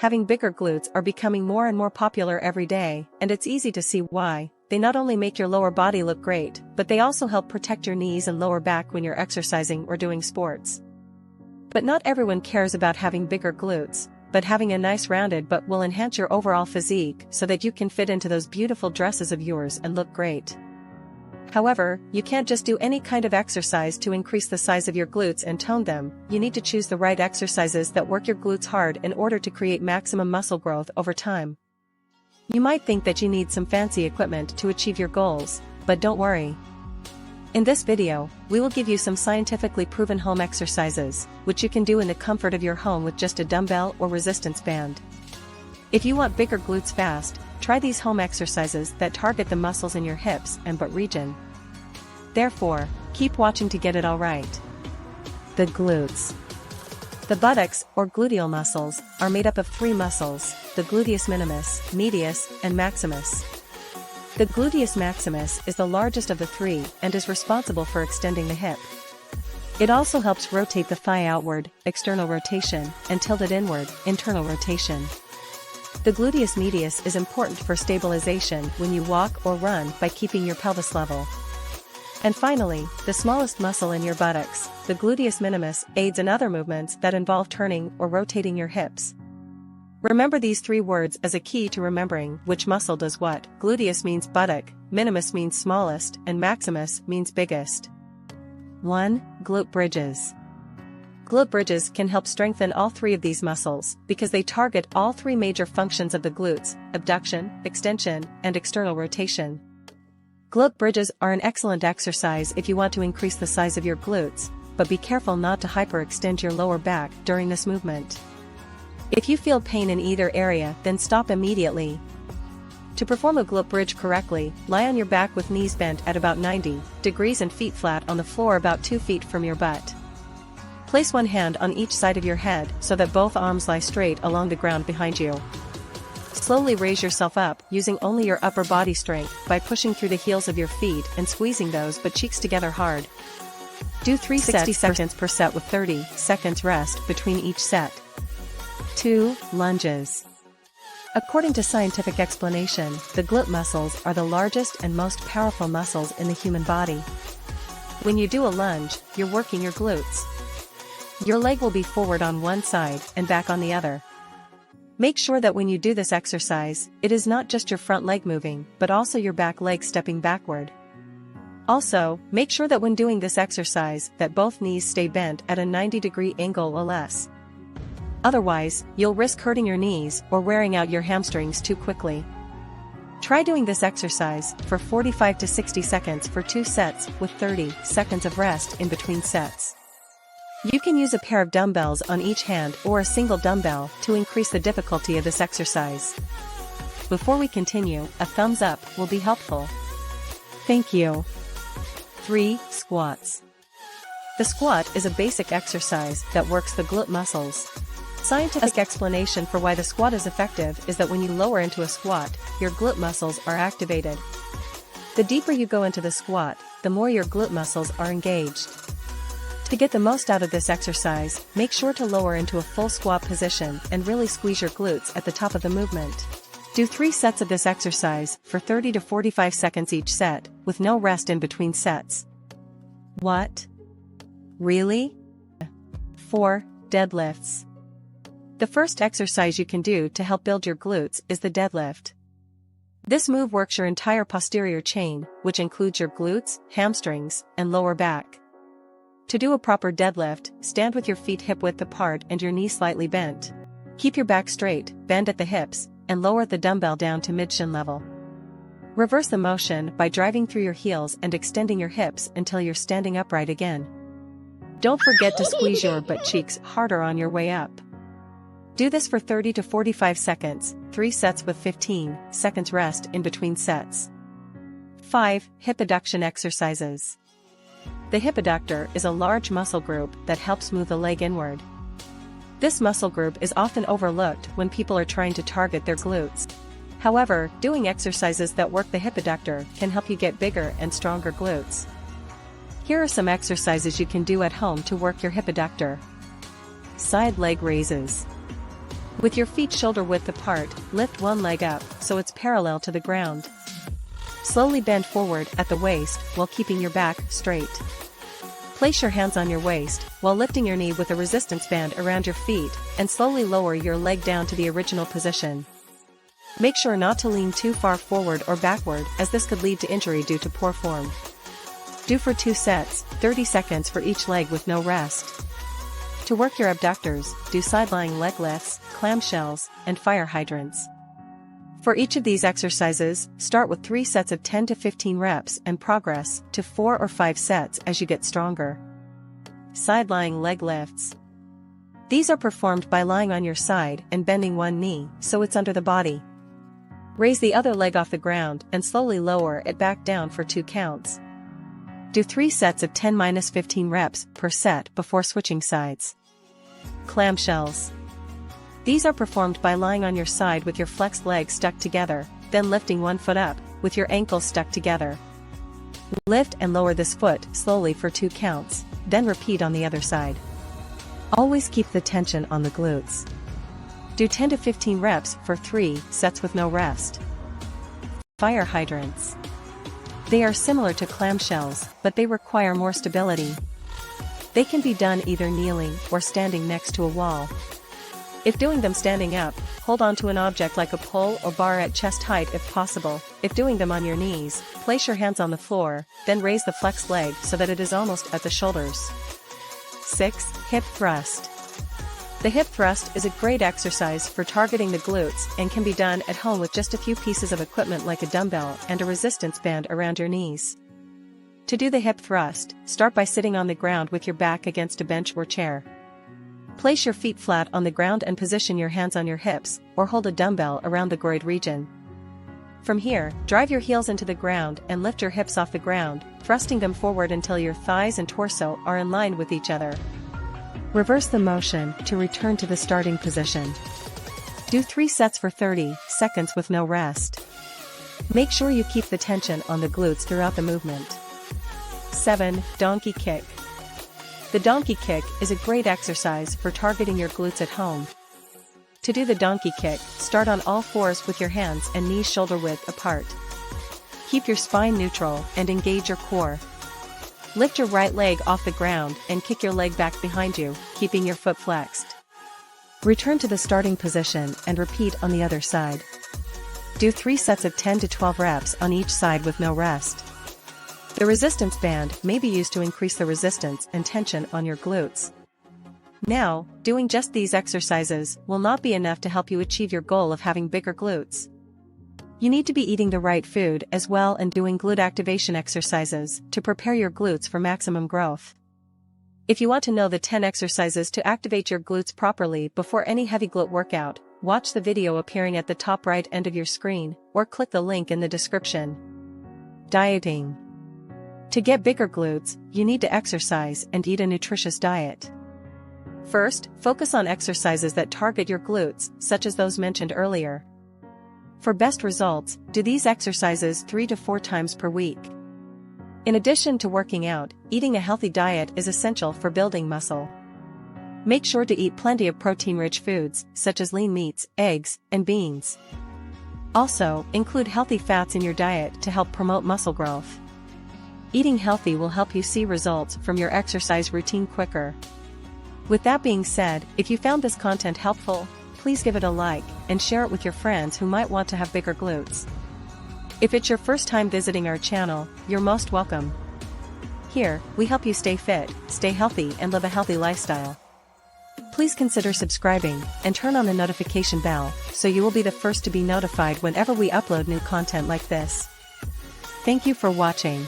having bigger glutes are becoming more and more popular every day, and it's easy to see why. They not only make your lower body look great, but they also help protect your knees and lower back when you're exercising or doing sports. But not everyone cares about having bigger glutes, but having a nice rounded butt will enhance your overall physique so that you can fit into those beautiful dresses of yours and look great. However, you can't just do any kind of exercise to increase the size of your glutes and tone them. You need to choose the right exercises that work your glutes hard in order to create maximum muscle growth over time. You might think that you need some fancy equipment to achieve your goals, but don't worry. In this video, we will give you some scientifically proven home exercises, which you can do in the comfort of your home with just a dumbbell or resistance band. If you want bigger glutes fast, try these home exercises that target the muscles in your hips and butt region. Therefore, keep watching to get it all right. The glutes. The buttocks, or gluteal muscles, are made up of three muscles: the gluteus minimus, medius, and maximus. The gluteus maximus is the largest of the three and is responsible for extending the hip. It also helps rotate the thigh outward, external rotation, and tilt it inward, internal rotation. The gluteus medius is important for stabilization when you walk or run by keeping your pelvis level. And finally, the smallest muscle in your buttocks, the gluteus minimus, aids in other movements that involve turning or rotating your hips. Remember these three words as a key to remembering which muscle does what. Gluteus means buttock, minimus means smallest, and maximus means biggest. 1. Glute bridges. Glute bridges can help strengthen all three of these muscles because they target all three major functions of the glutes: abduction, extension, and external rotation. Glute bridges are an excellent exercise if you want to increase the size of your glutes, but be careful not to hyperextend your lower back during this movement. If you feel pain in either area, then stop immediately. To perform a glute bridge correctly, lie on your back with knees bent at about 90 degrees and feet flat on the floor about 2 feet from your butt. Place one hand on each side of your head so that both arms lie straight along the ground behind you. Slowly raise yourself up using only your upper body strength by pushing through the heels of your feet and squeezing those butt cheeks together hard. Do 3 60 seconds per set with 30 seconds rest between each set. 2. Lunges. According to scientific explanation, the glute muscles are the largest and most powerful muscles in the human body. When you do a lunge, you're working your glutes. Your leg will be forward on one side and back on the other. Make sure that when you do this exercise, it is not just your front leg moving, but also your back leg stepping backward. Also, make sure that when doing this exercise that both knees stay bent at a 90-degree angle or less. Otherwise, you'll risk hurting your knees or wearing out your hamstrings too quickly. Try doing this exercise for 45 to 60 seconds for 2 sets with 30 seconds of rest in between sets. You can use a pair of dumbbells on each hand or a single dumbbell to increase the difficulty of this exercise. Before we continue, a thumbs up will be helpful. Thank you. 3. Squats. The squat is a basic exercise that works the glute muscles. Scientific explanation for why the squat is effective is that when you lower into a squat, your glute muscles are activated. The deeper you go into the squat, the more your glute muscles are engaged. To get the most out of this exercise, make sure to lower into a full squat position and really squeeze your glutes at the top of the movement. Do 3 sets of this exercise for 30 to 45 seconds each set, with no rest in between sets. What? Really? 4. Deadlifts. The first exercise you can do to help build your glutes is the deadlift. This move works your entire posterior chain, which includes your glutes, hamstrings, and lower back. To do a proper deadlift, stand with your feet hip-width apart and your knees slightly bent. Keep your back straight, bend at the hips, and lower the dumbbell down to mid-shin level. Reverse the motion by driving through your heels and extending your hips until you're standing upright again. Don't forget to squeeze your butt cheeks harder on your way up. Do this for 30 to 45 seconds, 3 sets with 15 seconds rest in between sets. 5. Hip adduction exercises. The hip adductor is a large muscle group that helps move the leg inward. This muscle group is often overlooked when people are trying to target their glutes. However, doing exercises that work the hip adductor can help you get bigger and stronger glutes. Here are some exercises you can do at home to work your hip adductor. Side leg raises. With your feet shoulder width apart, lift one leg up so it's parallel to the ground. Slowly bend forward at the waist while keeping your back straight. Place your hands on your waist while lifting your knee with a resistance band around your feet and slowly lower your leg down to the original position. Make sure not to lean too far forward or backward, as this could lead to injury due to poor form. Do for 2 sets, 30 seconds for each leg with no rest. To work your abductors, do side-lying leg lifts, clamshells, and fire hydrants. For each of these exercises, start with 3 sets of 10 to 15 reps and progress to 4 or 5 sets as you get stronger. Side-lying leg lifts. These are performed by lying on your side and bending one knee so it's under the body. Raise the other leg off the ground and slowly lower it back down for 2 counts. Do 3 sets of 10-15 reps per set before switching sides. Clamshells. These are performed by lying on your side with your flexed legs stuck together, then lifting one foot up, with your ankles stuck together. Lift and lower this foot slowly for 2 counts, then repeat on the other side. Always keep the tension on the glutes. Do 10 to 15 reps for 3 sets with no rest. Fire hydrants. They are similar to clamshells, but they require more stability. They can be done either kneeling or standing next to a wall. If doing them standing up, hold on to an object like a pole or bar at chest height if possible. If doing them on your knees, place your hands on the floor, then raise the flexed leg so that it is almost at the shoulders. 6. Hip thrust. The hip thrust is a great exercise for targeting the glutes and can be done at home with just a few pieces of equipment like a dumbbell and a resistance band around your knees. To do the hip thrust, start by sitting on the ground with your back against a bench or chair. Place your feet flat on the ground and position your hands on your hips, or hold a dumbbell around the groin region. From here, drive your heels into the ground and lift your hips off the ground, thrusting them forward until your thighs and torso are in line with each other. Reverse the motion to return to the starting position. Do 3 sets for 30 seconds with no rest. Make sure you keep the tension on the glutes throughout the movement. 7. Donkey kick. The donkey kick is a great exercise for targeting your glutes at home. To do the donkey kick, start on all fours with your hands and knees shoulder width apart. Keep your spine neutral and engage your core. Lift your right leg off the ground and kick your leg back behind you, keeping your foot flexed. Return to the starting position and repeat on the other side. Do 3 sets of 10 to 12 reps on each side with no rest. The resistance band may be used to increase the resistance and tension on your glutes. Now, doing just these exercises will not be enough to help you achieve your goal of having bigger glutes. You need to be eating the right food as well and doing glute activation exercises to prepare your glutes for maximum growth. If you want to know the 10 exercises to activate your glutes properly before any heavy glute workout, watch the video appearing at the top right end of your screen, or click the link in the description. Dieting. To get bigger glutes, you need to exercise and eat a nutritious diet. First, focus on exercises that target your glutes, such as those mentioned earlier. For best results, do these exercises 3 to 4 times per week. In addition to working out, eating a healthy diet is essential for building muscle. Make sure to eat plenty of protein-rich foods, such as lean meats, eggs, and beans. Also, include healthy fats in your diet to help promote muscle growth. Eating healthy will help you see results from your exercise routine quicker. With that being said, if you found this content helpful, please give it a like and share it with your friends who might want to have bigger glutes. If it's your first time visiting our channel, you're most welcome. Here, we help you stay fit, stay healthy, and live a healthy lifestyle. Please consider subscribing and turn on the notification bell so you will be the first to be notified whenever we upload new content like this. Thank you for watching.